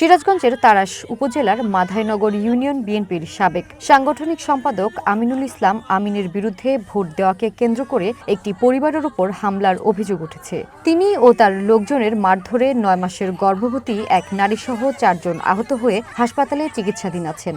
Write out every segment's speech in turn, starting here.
সিরাজগঞ্জের তাড়াশ উপজেলার মাধাইনগর ইউনিয়ন বিএনপির সাবেক সাংগঠনিক সম্পাদক আমিনুল ইসলাম আমিনের বিরুদ্ধে ভোট দেওয়াকে কেন্দ্র করে একটি পরিবারের উপর হামলার অভিযোগ উঠেছে। তিনি ও তার লোকজনের মারধরে ৯ মাসের গর্ভবতী এক নারীসহ ৪ জন আহত হয়ে হাসপাতালে চিকিৎসাধীন আছেন।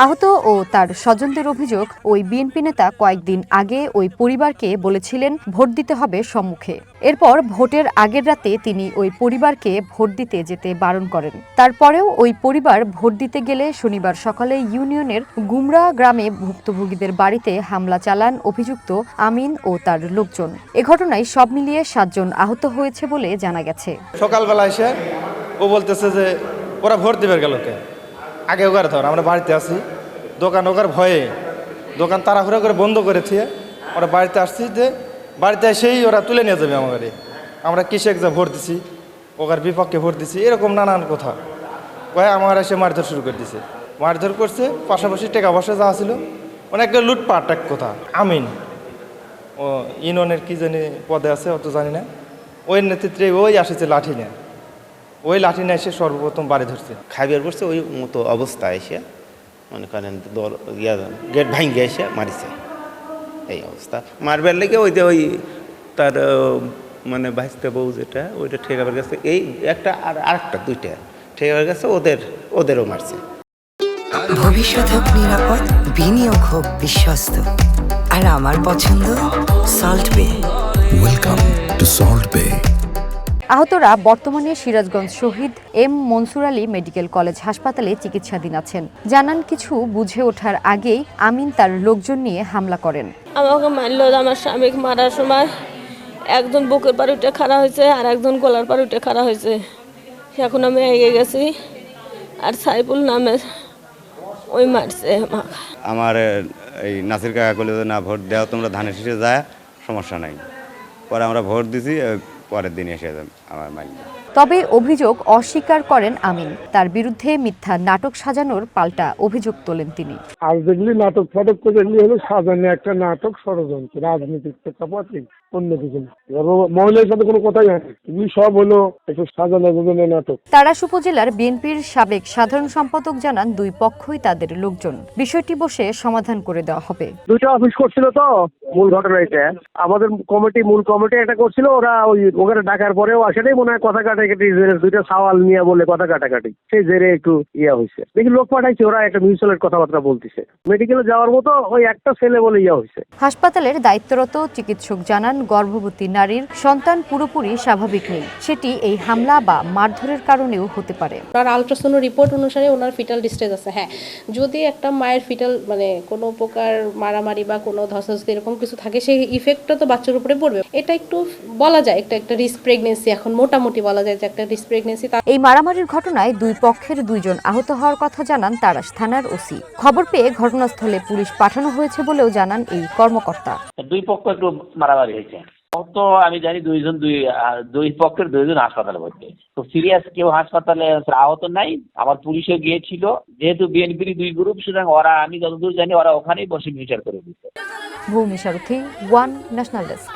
আহত ও তার স্বজনদের অভিযোগ, ওই বিএনপি নেতা কয়েকদিন আগে ওই পরিবারকে বলেছিলেন ভোট দিতে হবে সম্মুখে। এরপর ভোটের আগের রাতে তিনি ওই পরিবারকে ভোট দিতে যেতে বারণ করেন। তারপরেও ওই পরিবার ভোট দিতে গেলে শনিবার সকালে ইউনিয়নের গুমরা গ্রামে ভুক্তভোগীদের বাড়িতে হামলা চালান অভিযুক্ত আমিন ও তার লোকজন। এ ঘটনায় সব মিলিয়ে ৭ জন আহত হয়েছে বলে জানা গেছে। সকালবেলা এসে ও বলতেছে যে ওরা ভোট দিবে গেল কে আগে ওগার ধর আমরা বাড়িতে আসি, দোকান ওগার ভয়ে দোকান তাড়াহুড়ো করে বন্ধ করেছি। ওরা বাড়িতে আসছি যে বাড়িতে এসেই ওরা তুলে নিয়ে যাবে আমাকে, আমরা কিসে যা ভোট দিছি, ওগার বিপক্ষে ভোট দিছি, এরকম নানান কথা কয়ে আমার এসে মারধর শুরু করে দিছে। মারধর করছে, পাশাপাশি টাকা পয়সা যা ছিল অনেকটা লুটপাট এক কথা। আমিন ও ইউনিয়নের কী জানি পদে আছে অত জানি না, ওই নেতৃত্বে ওই আসেছে লাঠি নিয়ে, ওই লাঠি নিয়ে এসে সর্বপ্রথম বাড়ি ধরছে। খাইবার করছে ওই মতো অবস্থা এসে মনে করেন গেট ভাঙ্গে এসে মারিছে। এই অবস্থা মারবার লেগে ওই তার মানে ভাইস্তে বউ যেটা ওইটা ঠেকাবার গেছে, এই একটা আর আরেকটা দুইটা ঠেকাবার গেছে, ওদেরও মারছে। ভবিষ্যৎ হোক নিরাপদ, বিনিয়োগ হোক বিশ্বস্ত, আর আমার পছন্দ সল্ট বে। ওয়েলকাম টু সল্ট বে। আহতরা বর্তমানে সিরাজগঞ্জ শহীদ এম মনসুর আলী মেডিকেল কলেজ হাসপাতালে চিকিৎসাধীন আছেন। জানান কিছু বুঝে ওঠার আগেই আমিন তার লোকজন নিয়ে হামলা করেন। আমাকে মারল, আমার স্বামীকে মারার সময় একজন বুকের পার উঠে খাড়া হয়েছে আর একজন গলার পার উঠে খাড়া হয়েছে। এখন আমি এগিয়ে গেছি আর সাইফুল নামে ওই মারছে আমার এই নাসির কাকা বলে না ভোট দেওয়া তোমরা ধানের শীষে যায় সমস্যা নাই। পরে আমরা ভোট দিছি, পরের দিন এসে আমার মাইল। তবে অভিযোগ অস্বীকার করেন আমিন। তার বিরুদ্ধে মিথ্যা নাটক সাজানোর পাল্টা অভিযোগ তোলেন তিনি। আর যেগুলি নাটক ফাটক করে এগুলি হলো সাজানো একটা নাটক, ষড়যন্ত্র, রাজনৈতিক প্রেক্ষাপটে অন্য কিছু না। মহিলার সাথে কোনো কথাই হয় না, এগুলি সব হলো একটু সাজানো গোজানো নাটক। তাড়াশ উপজেলার বিএনপির সাবেক সাধারণ সম্পাদক জানান, দুই পক্ষই তাদের লোকজন। বিষয়টি বসে সমাধান করে দেওয়া হবে। দুইটা অফিস করছিল তো, মূল ঘটনা এটা। আমাদের মূল কমিটি এটা করছিল, ওরা ওখানে ডাকার পরেও আসেনি মনে হয়, কথা কাটাকাটি দুইটা সওয়াল নিয়ে বলে কথা কাটাকাটি, সেই জেরে একটু হয়েছে। দেখি লোক পাঠাইছে, ওরা একটা মিউচুয়াল কথাবার্তা বলতেছে, মেডিকেলে যাওয়ার মতো ওই একটা ছেলে বলে হয়েছে। হাসপাতালের দায়িত্বরত চিকিৎসক জানান, গর্ভবতী নারীর সন্তান পুরোপুরি স্বাভাবিক নেই, সেটি এই হামলা বা মারধরের কারণেও হতে পারে। ওনার আলট্রাসাউন্ড রিপোর্ট অনুসারে ওনার ফিটাল ডিস্ট্রেস আছে। হ্যাঁ, যদি একটা মায়ের ফিটাল মানে কোনো প্রকার মারামারি বা কোনো ধস্তাধস্তি এরকম কিছু থাকে, সেই ইফেক্টটা তো বাচ্চার উপরে পড়বে। এটা একটু বলা যায় একটা রিস্ক প্রেগনেন্সি, এখন মোটামুটি বলা যায় যে একটা রিস্ক প্রেগনেন্সি। এই মারামারির ঘটনায় দুই পক্ষের 2 জন আহত হওয়ার কথা জানান তাড়াশ থানার ওসি। খবর পেয়ে ঘটনাস্থলে পুলিশ পাঠানো হয়েছে বলেও জানান এই কর্মকর্তা। দুই পক্ষ একটু মারামারি হয়েছে, তো আমি জানি দুই পক্ষের 2 জন হাসপাতালে ভর্তি। তো সিরিয়াস কেউ হাসপাতালে আহত নাই। আমার পুলিশও গিয়েছিল, যেহেতু বিএনপির 2 গ্রুপ, সুতরাং ওরা, আমি যতদূর জানি ওরা ওখানেই বসে বিচার করে দিচ্ছে। ভূমি সারথী, ওয়ান ন্যাশনাল ডেস্ক।